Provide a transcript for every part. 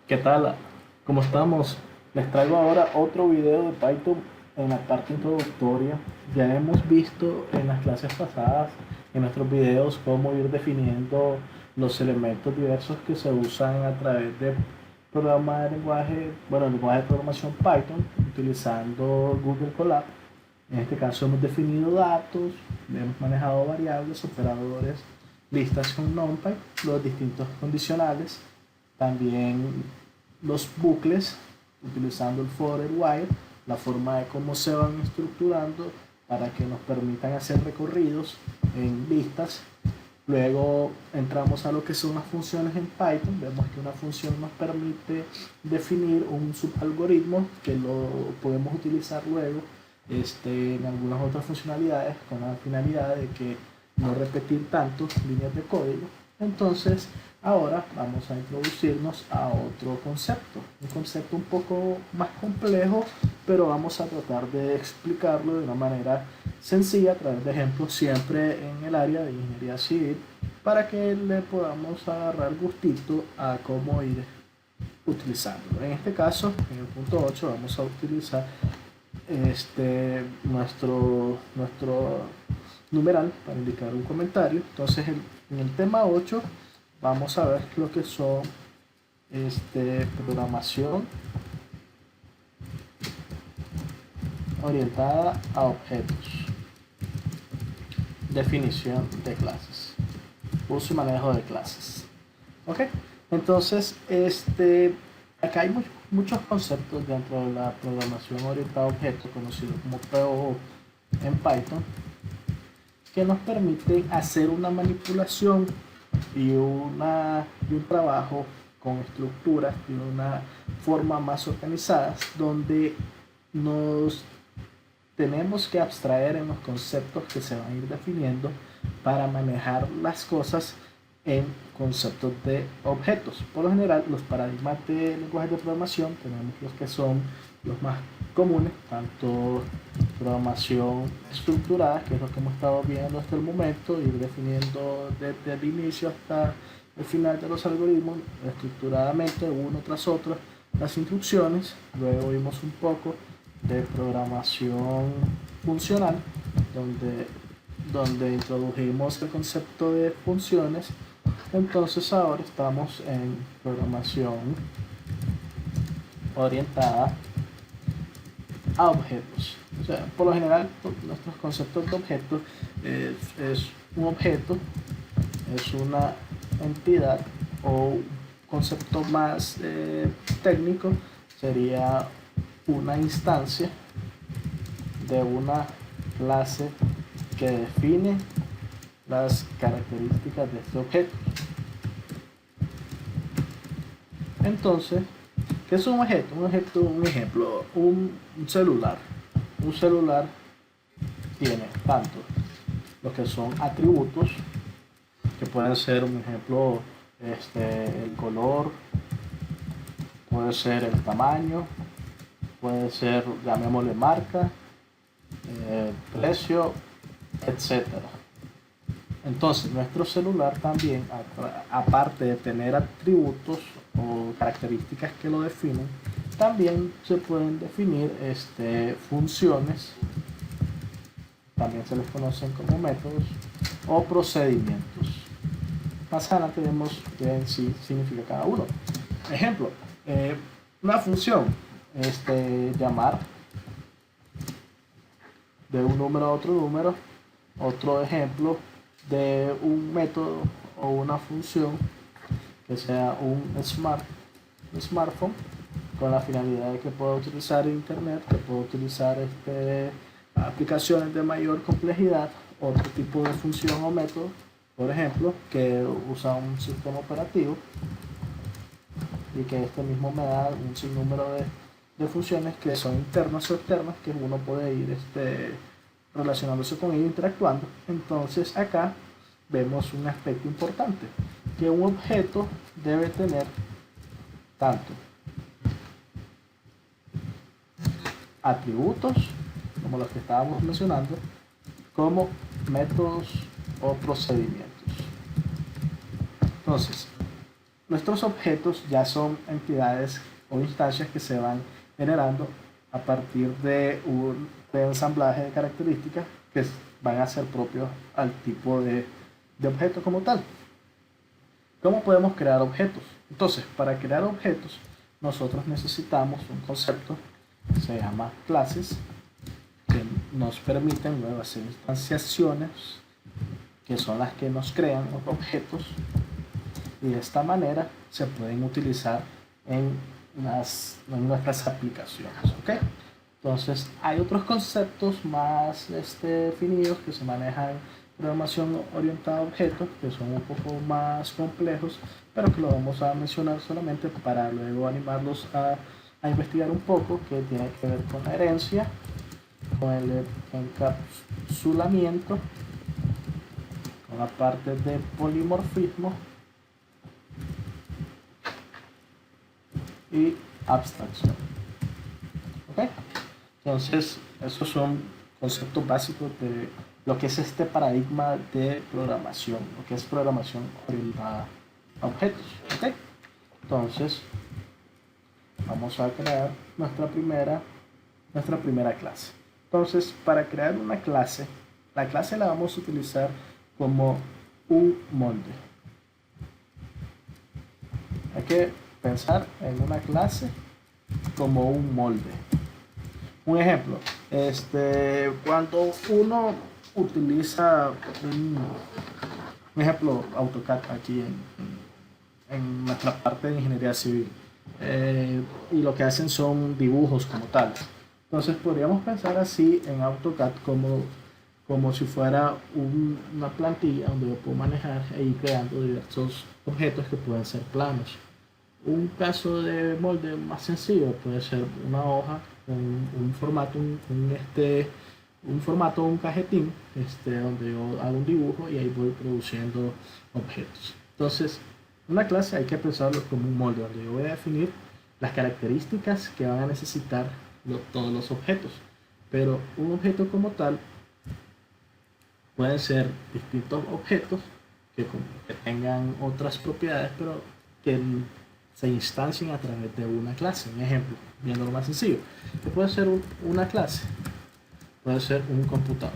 ¿Qué tal? ¿Cómo estamos? Les traigo ahora otro video de Python en la parte introductoria. Ya hemos visto en las clases pasadas, en nuestros videos, cómo ir definiendo los elementos diversos que se usan a través de programas de lenguaje, bueno, el lenguaje de programación Python, utilizando Google Colab. En este caso hemos definido datos, hemos manejado variables, operadores, listas con NumPy, los distintos condicionales, también los bucles, utilizando el for, el while, la forma de cómo se van estructurando para que nos permitan hacer recorridos en listas. Luego entramos a lo que son las funciones en Python. Vemos que una función nos permite definir un subalgoritmo que lo podemos utilizar luego en algunas otras funcionalidades con la finalidad de que no repetir tanto líneas de código. Entonces, ahora vamos a introducirnos a otro concepto, un concepto un poco más complejo, pero vamos a tratar de explicarlo de una manera sencilla a través de ejemplos, siempre en el área de ingeniería civil, para que le podamos agarrar gustito a cómo ir utilizándolo. En este caso, en el punto 8, vamos a utilizar nuestro numeral para indicar un comentario. Entonces, en el tema 8 vamos a ver lo que son programación orientada a objetos, definición de clases, uso y manejo de clases. Ok, entonces acá hay muchos conceptos dentro de la programación orientada a objetos, conocido como POO en Python, que nos permiten hacer una manipulación y un trabajo con estructuras de una forma más organizada, donde nos tenemos que abstraer en los conceptos que se van a ir definiendo para manejar las cosas en conceptos de objetos. Por lo general, los paradigmas de lenguajes de programación tenemos los que son los más comunes, tanto programación estructurada, que es lo que hemos estado viendo hasta el momento, ir definiendo desde el inicio hasta el final de los algoritmos estructuradamente uno tras otro las instrucciones. Luego vimos un poco de programación funcional, donde introdujimos el concepto de funciones. Entonces ahora estamos en programación orientada a objetos. O sea, por lo general, nuestros conceptos de objetos es un objeto, es una entidad, o un concepto más técnico sería una instancia de una clase que define las características de este objeto. Entonces, ¿qué es un objeto? Un ejemplo, un celular. Un celular tiene tanto lo que son atributos, que pueden ser, un ejemplo, el color, puede ser el tamaño, puede ser, llamémosle marca, precio, etcétera. Entonces, nuestro celular también, aparte de tener atributos o características que lo definen, también se pueden definir funciones, también se les conocen como métodos o procedimientos. Más adelante vemos qué en sí significa cada uno. Ejemplo, una función, llamar de un número a otro número. Otro ejemplo de un método o una función que sea un smartphone, con la finalidad de que pueda utilizar internet, que pueda utilizar aplicaciones de mayor complejidad. Otro tipo de función o método, por ejemplo, que usa un sistema operativo y que mismo me da un sinnúmero de funciones que son internas o externas, que uno puede ir relacionándose con ello, interactuando. Entonces acá vemos un aspecto importante, que un objeto debe tener tanto atributos, como los que estábamos mencionando, como métodos o procedimientos. Entonces, nuestros objetos ya son entidades o instancias que se van generando a partir de un ensamblaje de características que van a ser propios al tipo de objeto como tal. ¿Cómo podemos crear objetos? Entonces, para crear objetos, nosotros necesitamos un concepto que se llama clases, que nos permiten luego hacer instanciaciones, que son las que nos crean los objetos, y de esta manera se pueden utilizar en nuestras aplicaciones. ¿Okay? Entonces, hay otros conceptos más definidos que se manejan en programación orientada a objetos, que son un poco más complejos, pero que lo vamos a mencionar solamente para luego animarlos a investigar un poco, que tiene que ver con la herencia, con el encapsulamiento, con la parte de polimorfismo y abstracción. ¿Okay? Entonces, esos son conceptos básicos de lo que es este paradigma de programación, lo que es programación orientada a objetos. ¿Okay? Entonces, vamos a crear nuestra primera clase. Entonces, para crear una clase, la clase la vamos a utilizar como un molde. Hay que pensar en una clase como un molde. Un ejemplo, cuando uno utiliza un ejemplo AutoCAD aquí en nuestra parte de ingeniería civil, y lo que hacen son dibujos como tal. Entonces podríamos pensar así en AutoCAD como si fuera una plantilla donde yo puedo manejar e ir creando diversos objetos que pueden ser planos. Un caso de molde más sencillo puede ser una hoja, un formato, un formato, un cajetín, donde yo hago un dibujo y ahí voy produciendo objetos. Entonces, una clase hay que pensarlo como un molde donde yo voy a definir las características que van a necesitar todos los objetos. Pero un objeto como tal pueden ser distintos objetos que tengan otras propiedades, pero que se instancien a través de una clase. Un ejemplo, viendo lo más sencillo, que puede ser una clase, puede ser un computador.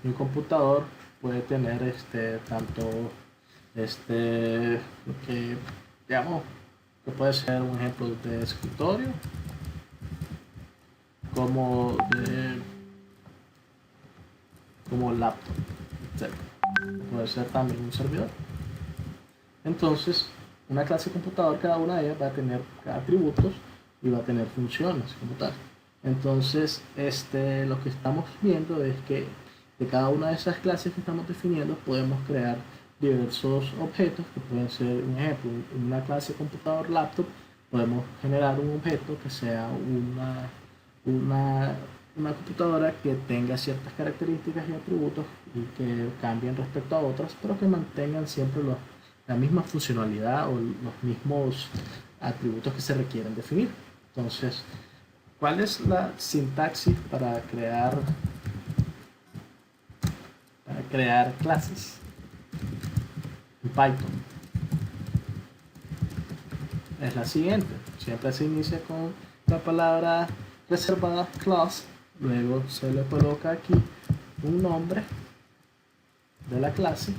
Y un computador puede tener tanto lo que digamos que puede ser un ejemplo de escritorio como laptop, etc. Puede ser también un servidor. Entonces, una clase computador, cada una de ellas va a tener atributos y va a tener funciones como tal. Entonces, lo que estamos viendo es que de cada una de esas clases que estamos definiendo podemos crear diversos objetos que pueden ser, un ejemplo, en una clase computador laptop podemos generar un objeto que sea una computadora que tenga ciertas características y atributos y que cambien respecto a otras, pero que mantengan siempre la misma funcionalidad o los mismos atributos que se requieren definir. Entonces, ¿cuál es la sintaxis para crear clases en Python? Es la siguiente. Siempre se inicia con la palabra reservada class, luego se le coloca aquí un nombre de la clase,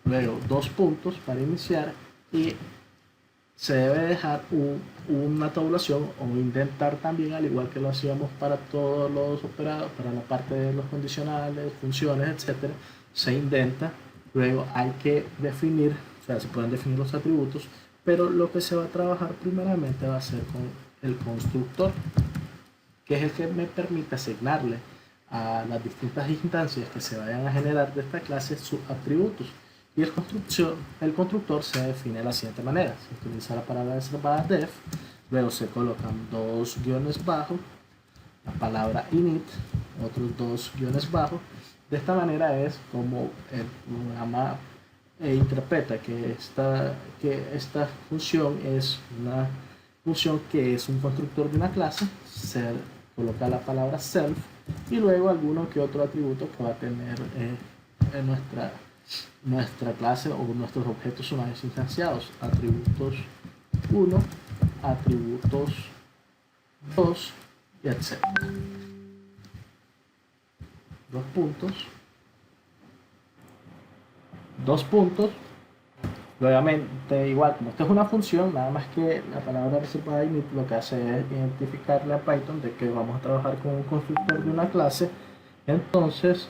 luego dos puntos para iniciar y se debe dejar una tabulación o indentar también, al igual que lo hacíamos para todos los operados, para la parte de los condicionales, funciones, etcétera. Se indenta, luego hay que definir, o sea, se pueden definir los atributos, pero lo que se va a trabajar primeramente va a ser con el constructor, que es el que me permite asignarle a las distintas instancias que se vayan a generar de esta clase sus atributos. Y el constructor se define de la siguiente manera: se utiliza la palabra reservada def, luego se colocan dos guiones bajos, la palabra init, otros dos guiones bajos. De esta manera es como el programa interpreta que esta función es una función que es un constructor de una clase. Se coloca la palabra self y luego alguno que otro atributo que va a tener nuestra clase o nuestros objetos una vez instanciados. Atributos 1, atributos 2 y etc. Dos puntos. Obviamente, igual, como esto es una función, nada más que la palabra reservada init lo que hace es identificarle a Python de que vamos a trabajar con un constructor de una clase. Entonces,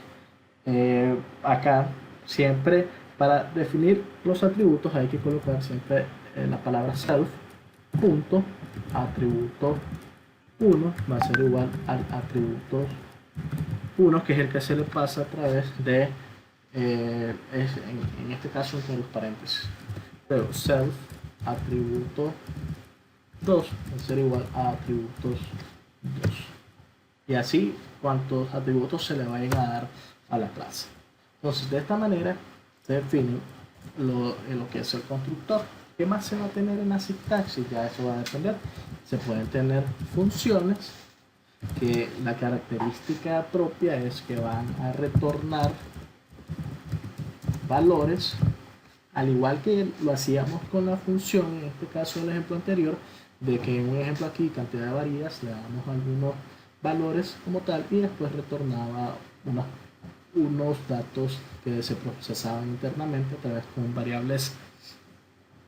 acá siempre para definir los atributos hay que colocar siempre la palabra self punto atributo 1 va a ser igual al atributo 1, que es el que se le pasa a través de en este caso entre los paréntesis. Luego self atributo 2 va a ser igual a atributos 2, y así cuantos atributos se le vayan a dar a la clase. Entonces, de esta manera se define lo que es el constructor. ¿Qué más se va a tener en la sintaxis? Ya eso va a depender. Se pueden tener funciones que la característica propia es que van a retornar valores, al igual que lo hacíamos con la función, en este caso el ejemplo anterior, de que en un ejemplo aquí, cantidad de variables, le damos algunos valores como tal y después retornaba unos datos que se procesaban internamente a través con variables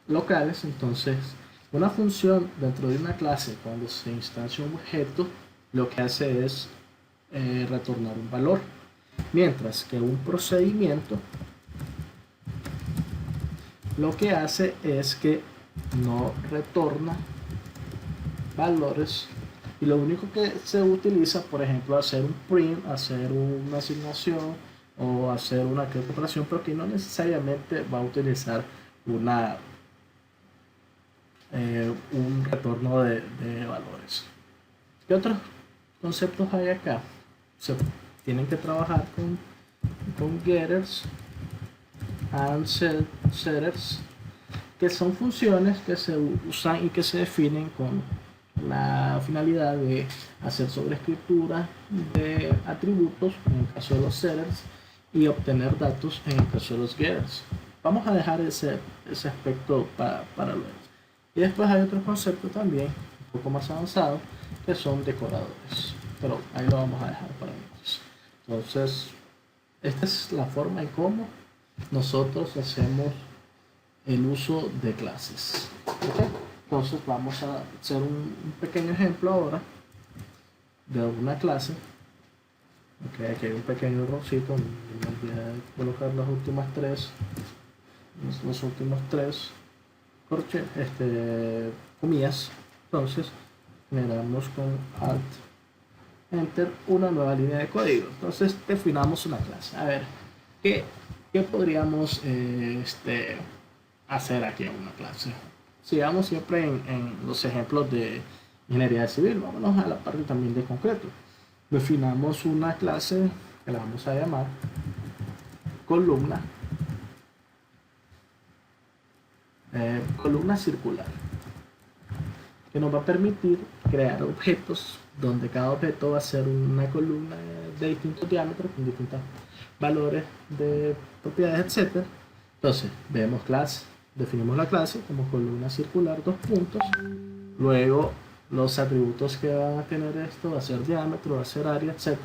locales. Entonces, una función dentro de una clase, cuando se instancia un objeto, lo que hace es retornar un valor, mientras que un procedimiento lo que hace es que no retorna valores, y lo único que se utiliza, por ejemplo, hacer un print, hacer una asignación o hacer una operación, pero que no necesariamente va a utilizar un retorno de valores. ¿Qué otros conceptos hay acá? Se tienen que trabajar con getters and setters, que son funciones que se usan y que se definen con la finalidad de hacer sobreescritura de atributos en el caso de los setters y obtener datos en el caso de los getters. Vamos a dejar ese aspecto para luego. Y después hay otro concepto también un poco más avanzado, que son decoradores, pero ahí lo vamos a dejar para entonces. Entonces, esta es la forma en cómo nosotros hacemos el uso de clases. ¿Okay? Entonces vamos a hacer un pequeño ejemplo ahora de una clase. Okay, aquí hay un pequeño errorcito, me olvidé de colocar los últimos tres comillas. Entonces generamos con Alt Enter una nueva línea de código. Entonces definamos una clase. A ver, ¿qué podríamos hacer aquí en una clase? Sigamos siempre en los ejemplos de ingeniería civil. Vámonos a la parte también de concreto. Definamos una clase que la vamos a llamar columna circular, que nos va a permitir crear objetos donde cada objeto va a ser una columna de distintos diámetros con distintos valores de propiedades, etc. Entonces vemos clase, definimos la clase como columna circular, dos puntos. Luego los atributos que van a tener esto va a ser diámetro, va a ser área, etc.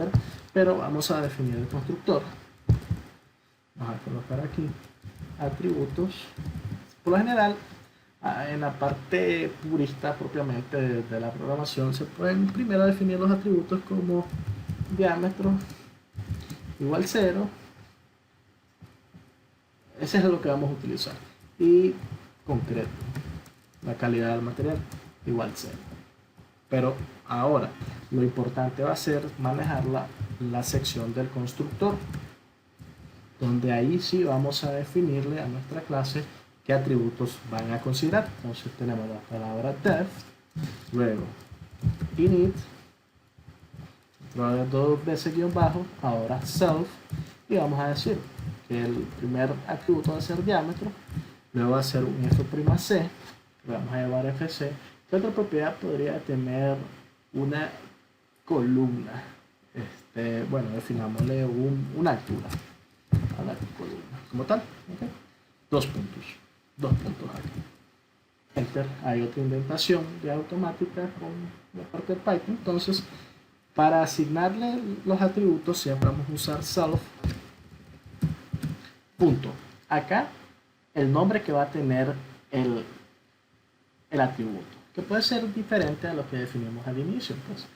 Pero vamos a definir el constructor. Vamos a colocar aquí atributos. Por lo general, en la parte purista propiamente de la programación, se pueden primero definir los atributos como diámetro igual 0. Ese es lo que vamos a utilizar. Y concreto, la calidad del material igual 0. Pero ahora lo importante va a ser manejar la sección del constructor, donde ahí sí vamos a definirle a nuestra clase qué atributos van a considerar. Entonces tenemos la palabra def, luego init, luego dos veces guión bajo, ahora self, y vamos a decir que el primer atributo va a ser diámetro, luego va a ser un f'c, que vamos a llevar fc. ¿Qué otra propiedad podría tener una columna? Bueno, definámosle una altura a la columna. como tal. ¿Okay? Dos puntos aquí. Enter. Hay otra indentación de automática con la parte de Python. Entonces, para asignarle los atributos siempre vamos a usar self. Punto. Acá el nombre que va a tener el atributo, que puede ser diferente a lo que definimos al inicio. Pues,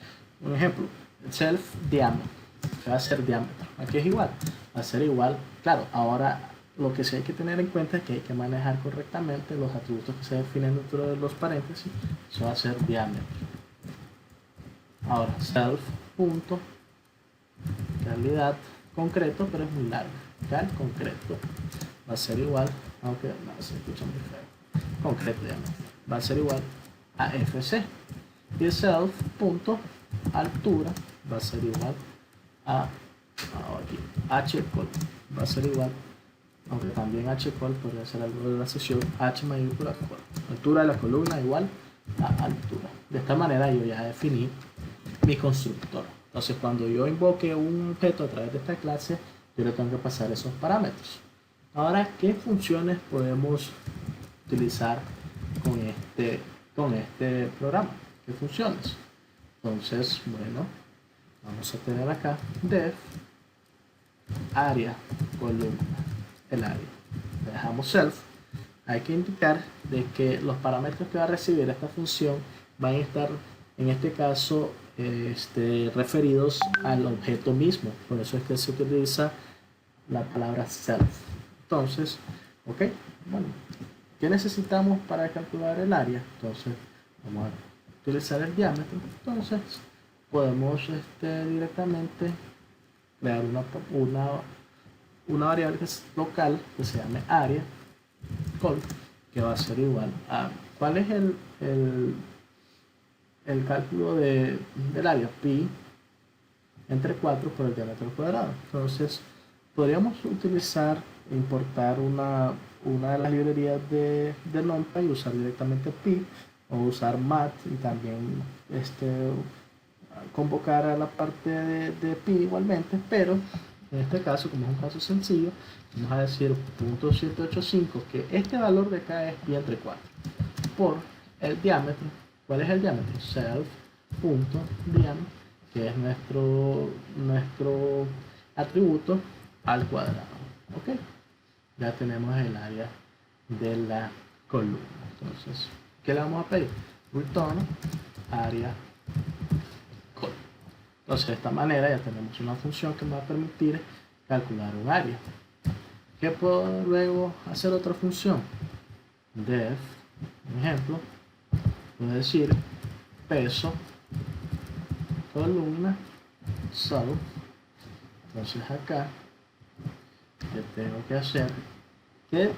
un ejemplo, self diámetro, que va a ser diámetro. Aquí es igual, va a ser igual. Claro, ahora lo que sí hay que tener en cuenta es que hay que manejar correctamente los atributos que se definen dentro de los paréntesis. Eso va a ser diámetro. Ahora, self punto calidad concreto, pero es muy largo. Cal concreto va a ser igual, aunque no se escucha muy feo. Concreto diámetro va a ser igual a fc. Y self punto altura va a ser igual a aquí, hcol va a ser igual, aunque también hcol podría ser algo de la sesión, h mayúscula col, altura de la columna igual a altura. De esta manera yo ya definí mi constructor. Entonces cuando yo invoque un objeto a través de esta clase, yo le tengo que pasar esos parámetros. Ahora, ¿qué funciones podemos utilizar con este programa? ¿Qué funciones? Entonces, bueno, vamos a tener acá def área columna, el área. Le dejamos self. Hay que indicar de que los parámetros que va a recibir esta función van a estar, en este caso, referidos al objeto mismo. Por eso es que se utiliza la palabra self. Entonces, ok, bueno, ¿qué necesitamos para calcular el área? Entonces, vamos a utilizar el diámetro. Entonces, podemos directamente crear una variable local que se llame área col, que va a ser igual a ¿cuál es el cálculo del área? Pi entre 4 por el diámetro cuadrado. Entonces podríamos utilizar e importar una de las librerías de NumPy y usar directamente pi, o usar mat y también convocar a la parte de pi igualmente, pero en este caso, como es un caso sencillo, vamos a decir .785, que este valor de acá es pi entre 4 por el diámetro. ¿Cuál es el diámetro? Self.diam, que es nuestro atributo al cuadrado. Ok, ya tenemos el área de la columna. Entonces, ¿qué le vamos a pedir? Return área columna. Entonces, de esta manera ya tenemos una función que me va a permitir calcular un área. ¿Qué puedo luego hacer otra función? Def, por ejemplo, puedo decir peso columna sol. Entonces acá, ¿qué tengo que hacer? ¿Qué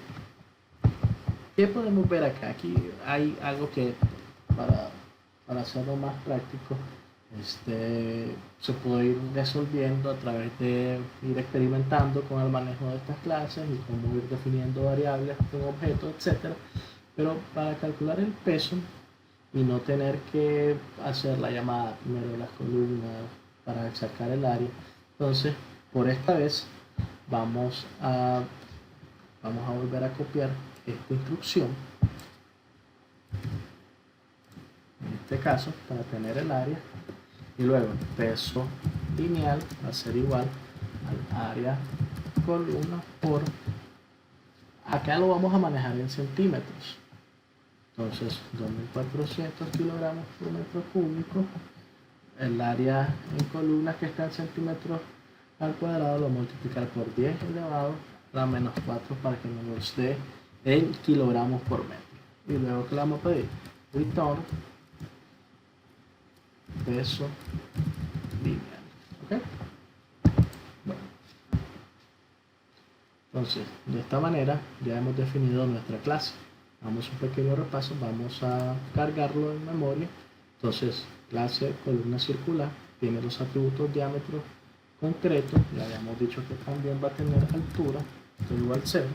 podemos ver acá? Aquí hay algo que para hacerlo más práctico, se puede ir resolviendo a través de ir experimentando con el manejo de estas clases y cómo ir definiendo variables con objetos, etc. Pero para calcular el peso y no tener que hacer la llamada primero de las columnas para sacar el área, entonces por esta vez vamos a volver a copiar esta instrucción, en este caso para tener el área, y luego el peso lineal va a ser igual al área columna por, acá lo vamos a manejar en centímetros, entonces 2400 kilogramos por metro cúbico. El área en columnas que está en centímetros al cuadrado lo multiplicar por 10 elevado a la menos 4 para que nos dé en kilogramos por metro. Y luego que le vamos a pedir return peso lineal. ¿Okay? Bueno. Entonces, de esta manera ya hemos definido nuestra clase. Vamos a un pequeño repaso, vamos a cargarlo en memoria. Entonces, clase columna circular tiene los atributos diámetro concreto, ya habíamos dicho que también va a tener altura, esto igual 0.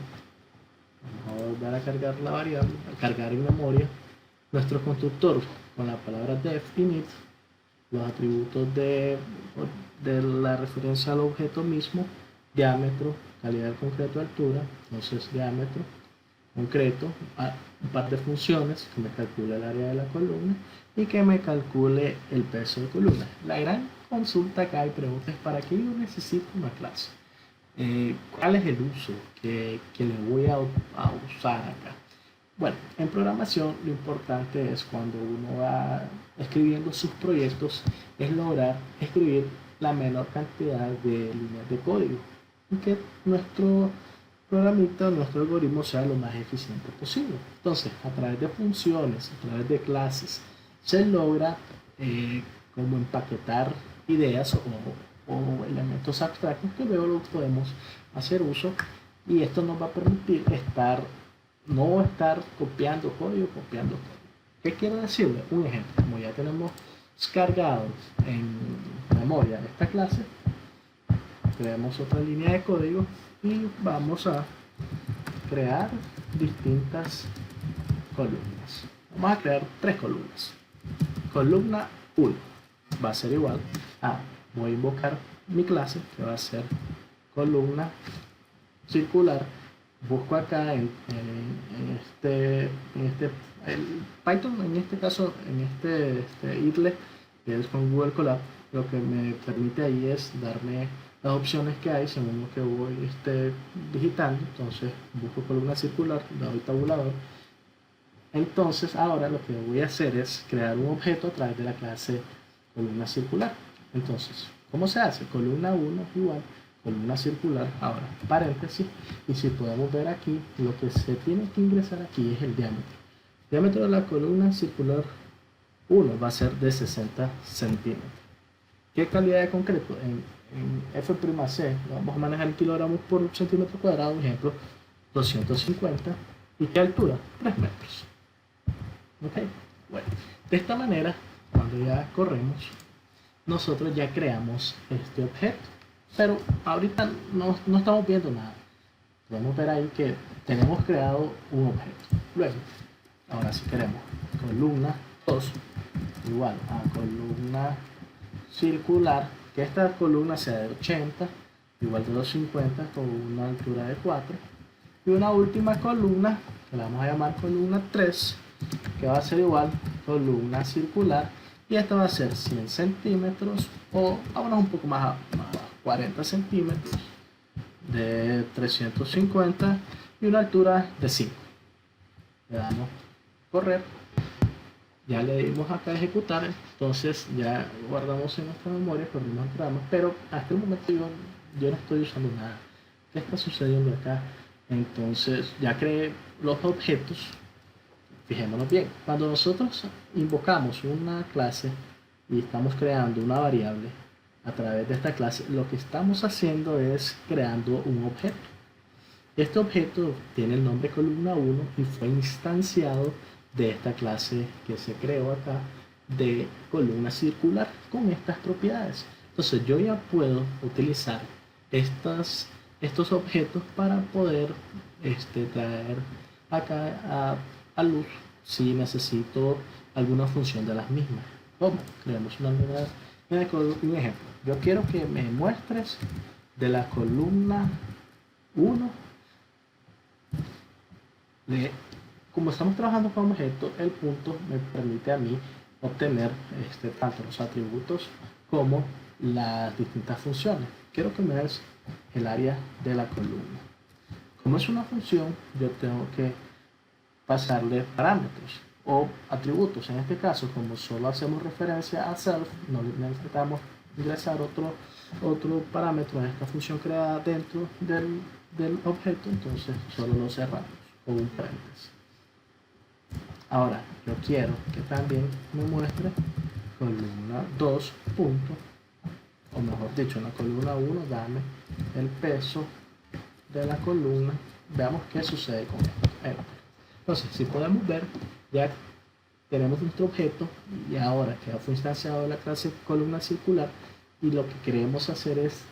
Vamos a volver a cargar la variable, a cargar en memoria nuestro constructor con la palabra def init, los atributos de la referencia al objeto mismo, diámetro, calidad del concreto de altura, entonces diámetro, concreto, un par de funciones que me calcule el área de la columna y que me calcule el peso de columna. La gran consulta acá y pregunta es: ¿para qué yo necesito una clase? ¿Cuál es el uso que le voy a usar acá? Bueno, en programación lo importante es, cuando uno va escribiendo sus proyectos, es lograr escribir la menor cantidad de líneas de código y que nuestro programita, nuestro algoritmo sea lo más eficiente posible. Entonces, a través de funciones, a través de clases, se logra como empaquetar ideas o elementos abstractos que luego los podemos hacer uso, y esto nos va a permitir no estar copiando código. ¿Qué quiero decirle? Un ejemplo: como ya tenemos cargados en memoria esta clase, creamos otra línea de código y vamos a crear distintas columnas. Vamos a crear 3 columnas. Columna 1 va a ser igual a, voy a invocar mi clase, que va a ser columna circular. Busco acá en el Python, en este caso, en este idle, que es con Google Colab, lo que me permite ahí es darme las opciones que hay según lo que voy digitando. Entonces busco columna circular, doy tabulador. Entonces ahora lo que voy a hacer es crear un objeto a través de la clase columna circular. Entonces, ¿cómo se hace? Columna 1 igual columna circular, ahora paréntesis, y si podemos ver aquí, lo que se tiene que ingresar aquí es el diámetro. El diámetro de la columna circular 1 va a ser de 60 centímetros. ¿Qué calidad de concreto? En F'C lo vamos a manejar en kilogramos por centímetro cuadrado, ejemplo 250. ¿Y qué altura? 3 metros. Ok, bueno, de esta manera, cuando ya corremos, nosotros ya creamos este objeto, pero ahorita no estamos viendo nada. Podemos ver ahí que tenemos creado un objeto. Luego, ahora si queremos columna 2 igual a columna circular, que esta columna sea de 80 igual de 250 con una altura de 4, y una última columna que la vamos a llamar columna 3, que va a ser igual columna circular, y esta va a ser 100 centímetros o vámonos un poco más abajo, 40 centímetros de 350 y una altura de 5. Le damos correr, ya le dimos acá a ejecutar, entonces ya guardamos en nuestra memoria, corrimos el programa, pero hasta el momento yo no estoy usando nada. ¿Qué está sucediendo acá? Entonces ya creé los objetos. Fijémonos bien, cuando nosotros invocamos una clase y estamos creando una variable a través de esta clase, lo que estamos haciendo es creando un objeto. Este objeto tiene el nombre columna 1 y fue instanciado de esta clase que se creó acá de columna circular con estas propiedades. Entonces yo ya puedo utilizar estos objetos para poder traer acá a luz si necesito alguna función de las mismas. ¿Cómo? Creamos una nueva un ejemplo. Yo quiero que me muestres de la columna 1 como estamos trabajando con objeto, el punto me permite a mí obtener tanto los atributos como las distintas funciones. Quiero que me des el área de la columna. Como es una función, yo tengo que pasarle parámetros o atributos. En este caso, como solo hacemos referencia a self, no necesitamos ingresar otro parámetro en esta función creada dentro del objeto, entonces solo lo cerramos con un paréntesis. Ahora yo quiero que también me muestre columna 2 punto, o mejor dicho, en la columna 1 dame el peso de la columna. Veamos qué sucede con esto. Entonces, si podemos ver, ya tenemos nuestro objeto y ahora que fue instanciado de la clase columna circular, y lo que queremos hacer es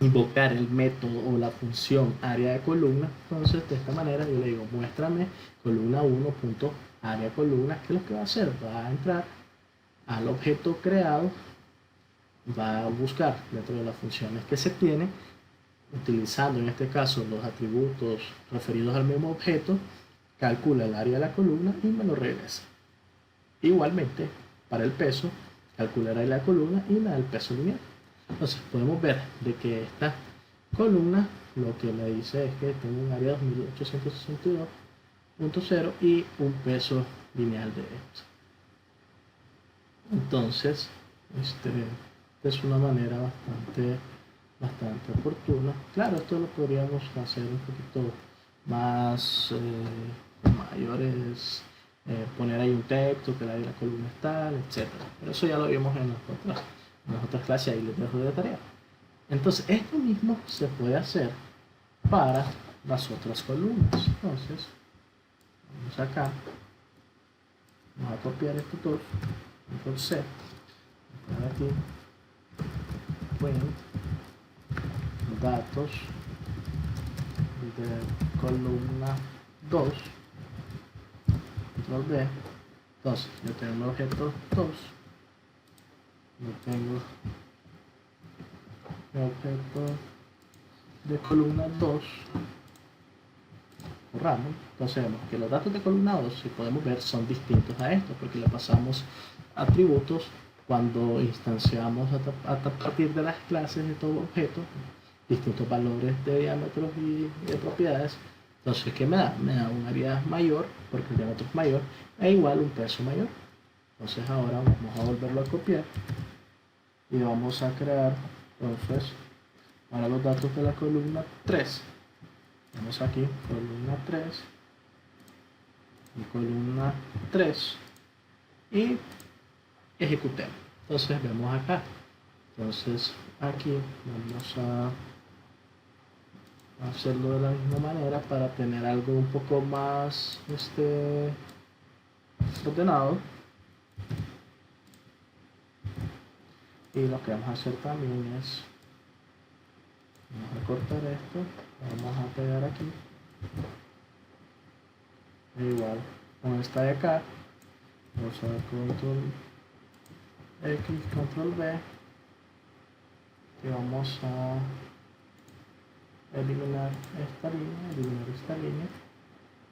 invocar el método o la función área de columna. Entonces de esta manera yo le digo: muéstrame columna 1.área columna. ¿Qué es lo que va a hacer? Va a entrar al objeto creado va a buscar dentro de las funciones que se tiene, utilizando en este caso los atributos referidos al mismo objeto, calcula el área de la columna y me lo regresa. Igualmente, para el peso, calculará la columna y me da el peso lineal. Entonces podemos ver de que esta columna lo que me dice es que tengo un área 2862.0 y un peso lineal de esto. Entonces, esta es una manera bastante oportuna. Claro, esto lo podríamos hacer un poquito más mayores, poner ahí un texto, que el área de la columna es tal, etc. Pero eso ya lo vimos en las otras clases, ahí les dejo de tarea. Entonces, esto mismo se puede hacer para las otras columnas. Entonces, vamos acá, vamos a copiar estos dos, Control C, poner aquí, print, datos de columna 2, Control B. Entonces, yo tengo un objeto 2, yo tengo el objeto de columna 2, borramos. Entonces vemos que los datos de columna 2, si podemos ver, son distintos a estos, porque le pasamos atributos cuando instanciamos a partir de las clases de todo objeto distintos valores de diámetros y de propiedades. Entonces, ¿qué me da? Me da un área mayor, porque el diámetro es mayor, e igual un peso mayor. Entonces ahora vamos a volverlo a copiar y vamos a crear, entonces, ahora los datos de la columna 3. Vamos aquí, columna 3 y columna 3 y ejecutemos. Entonces vemos acá. Entonces aquí vamos a hacerlo de la misma manera para tener algo un poco más ordenado. Y lo que vamos a hacer también es, vamos a cortar esto, vamos a pegar aquí, e igual con esta de acá, vamos a dar Control X, Control V, y vamos a eliminar esta línea,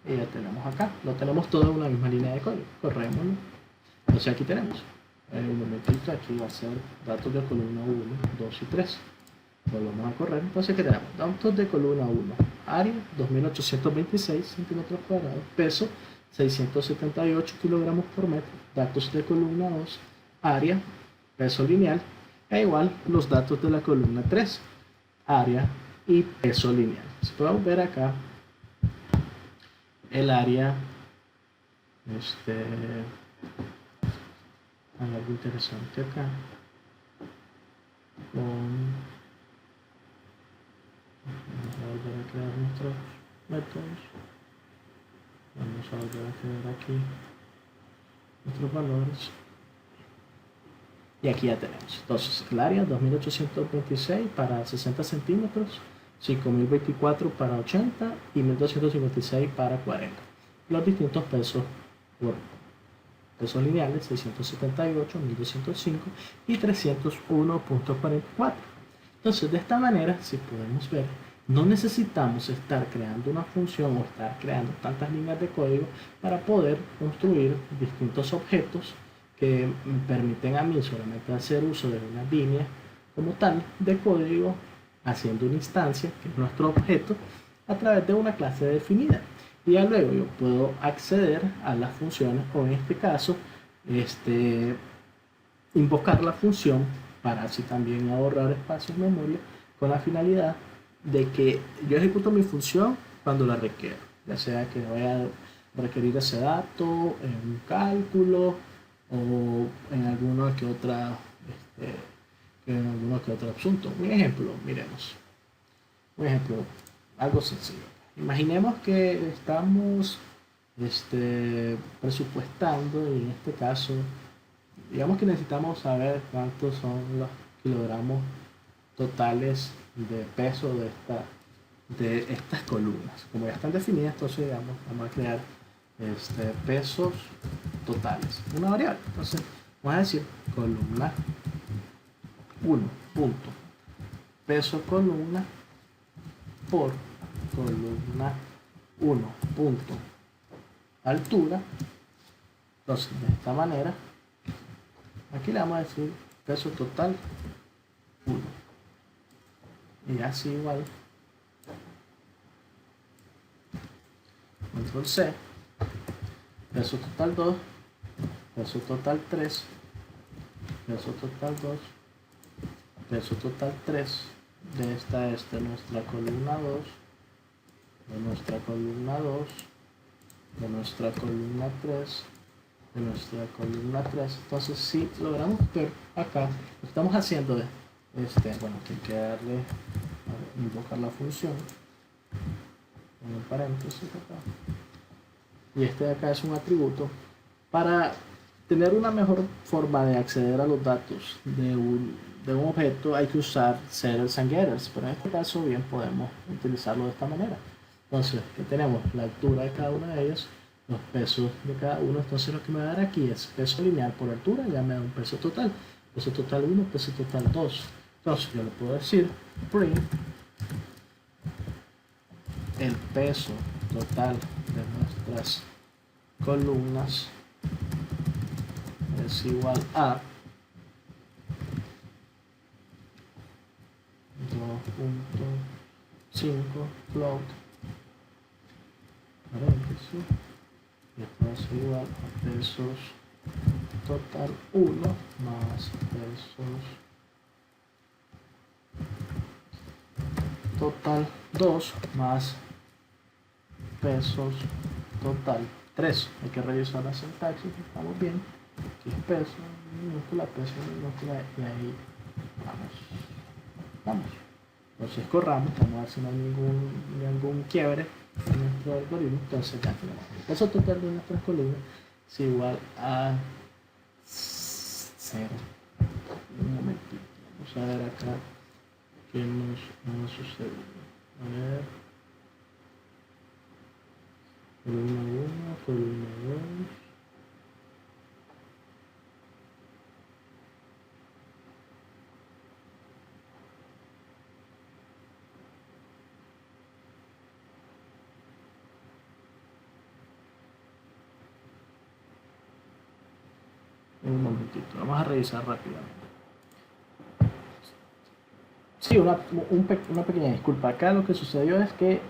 y ya tenemos acá, lo tenemos todo en una misma línea de código. Corremos, entonces aquí tenemos un momentito, aquí va a ser datos de columna 1, 2 y 3. Volvemos a correr. Entonces, ¿qué tenemos? Datos de columna 1, área 2826 centímetros cuadrados, peso 678 kilogramos por metro. Datos de columna 2, área, peso lineal, e igual los datos de la columna 3, área y peso lineal. Si podemos ver acá el área, hay algo interesante acá vamos a volver a crear nuestros métodos, vamos a volver a crear aquí nuestros valores y aquí ya tenemos. Entonces el área 2826 para 60 centímetros, 5024 para 80 y 1256 para 40. Los distintos pesos por pesos lineales 678, 1205 y 301.44. Entonces, de esta manera, si podemos ver, no necesitamos estar creando una función o estar creando tantas líneas de código para poder construir distintos objetos que me permiten a mí solamente hacer uso de una línea como tal de código, haciendo una instancia, que es nuestro objeto, a través de una clase definida. Y ya luego yo puedo acceder a las funciones, o en este caso, invocar la función para así también ahorrar espacio en memoria, con la finalidad de que yo ejecuto mi función cuando la requiero, ya sea que vaya a requerir ese dato en un cálculo o en alguna que otra asunto. Un ejemplo, miremos. Un ejemplo, algo sencillo. Imaginemos que estamos presupuestando, y en este caso, digamos que necesitamos saber cuántos son los kilogramos totales de peso de estas columnas. Como ya están definidas, entonces digamos, vamos a crear pesos totales, una variable. Entonces vamos a decir columna 1 punto peso columna por columna 1 punto altura. Entonces de esta manera aquí le vamos a decir peso total 1 y así igual control C, peso total 2, peso total 3, peso total 2, peso total 3. De esta es de nuestra columna 2, de nuestra columna 2, de nuestra columna 3, de nuestra columna 3. Entonces si logramos ver acá, lo que estamos haciendo es, bueno, que hay que darle a invocar la función en un paréntesis acá, y este de acá es un atributo. Para tener una mejor forma de acceder a los datos de un objeto hay que usar setters and getters, pero en este caso bien podemos utilizarlo de esta manera. Entonces, que tenemos la altura de cada uno de ellos, los pesos de cada uno. Entonces lo que me va a dar aquí es peso lineal por altura, ya me da un peso total 1, peso total 2. Entonces yo le puedo decir print el peso total de nuestras columnas es igual a 2.5 float paréntesis, y esto es igual a pesos total 1 más pesos total 2 más pesos total 3. Hay que revisar la sintaxis, estamos bien. Aquí es peso minúscula, y ahí vamos. Entonces corramos, vamos a ver si no hay ningún quiebre en nuestro algoritmo. Entonces ya tenemos el peso total de nuestras columnas es igual a 0. Un momentito, vamos a ver acá qué nos sucede. A ver, columna 1, columna 2. Un momentito, vamos a revisar rápidamente. Sí, una pequeña disculpa. Acá lo que sucedió es que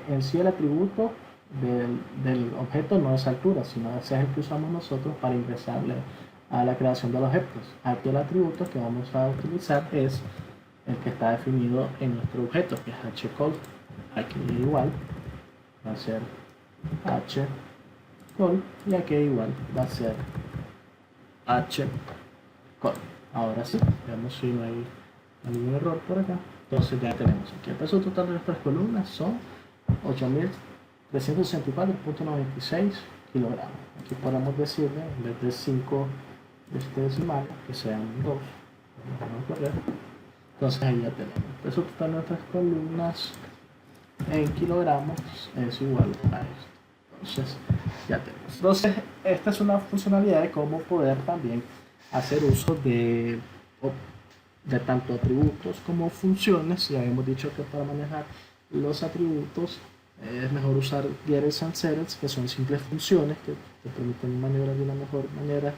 en sí el atributo del objeto no es altura, sino ese es el que usamos nosotros para ingresarle a la creación de los objetos. Aquí el atributo que vamos a utilizar es el que está definido en nuestro objeto, que es hcall. Aquí igual va a ser hcall y aquí igual va a ser hcall. Ahora sí, veamos si no hay algún error por acá. Entonces ya tenemos aquí el peso total de nuestras columnas son 8.364.96 kilogramos. Aquí podemos decirle, en vez de 5 decimales, que sean 2. Vamos a correr. Entonces ahí ya tenemos el peso total de nuestras columnas en kilogramos es igual a esto. Entonces ya tenemos. Entonces esta es una funcionalidad de cómo poder también hacer uso de tanto atributos como funciones. Ya hemos dicho que para manejar los atributos es mejor usar getters and setters, que son simples funciones que te permiten maniobrar de una mejor manera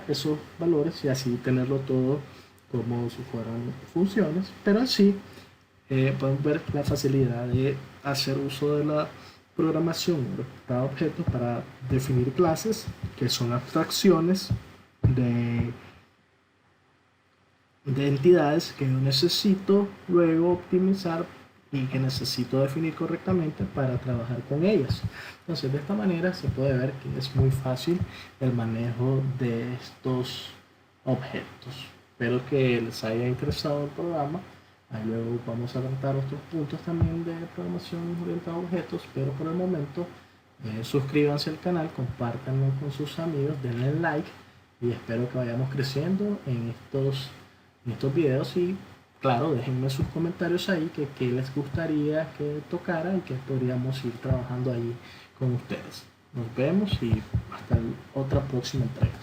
esos valores y así tenerlo todo como si fueran funciones. Pero así podemos ver la facilidad de hacer uso de la programación de objetos para definir clases, que son abstracciones de entidades que yo necesito luego optimizar y que necesito definir correctamente para trabajar con ellas. Entonces de esta manera se puede ver que es muy fácil el manejo de estos objetos. Espero que les haya interesado el programa. Ahí luego vamos a tratar otros puntos también de programación orientada a objetos, pero por el momento suscríbanse al canal, compártanlo con sus amigos, denle like y espero que vayamos creciendo en estos videos. Y claro, déjenme sus comentarios ahí que les gustaría que tocara y que podríamos ir trabajando ahí con ustedes. Nos vemos y hasta otra próxima entrega.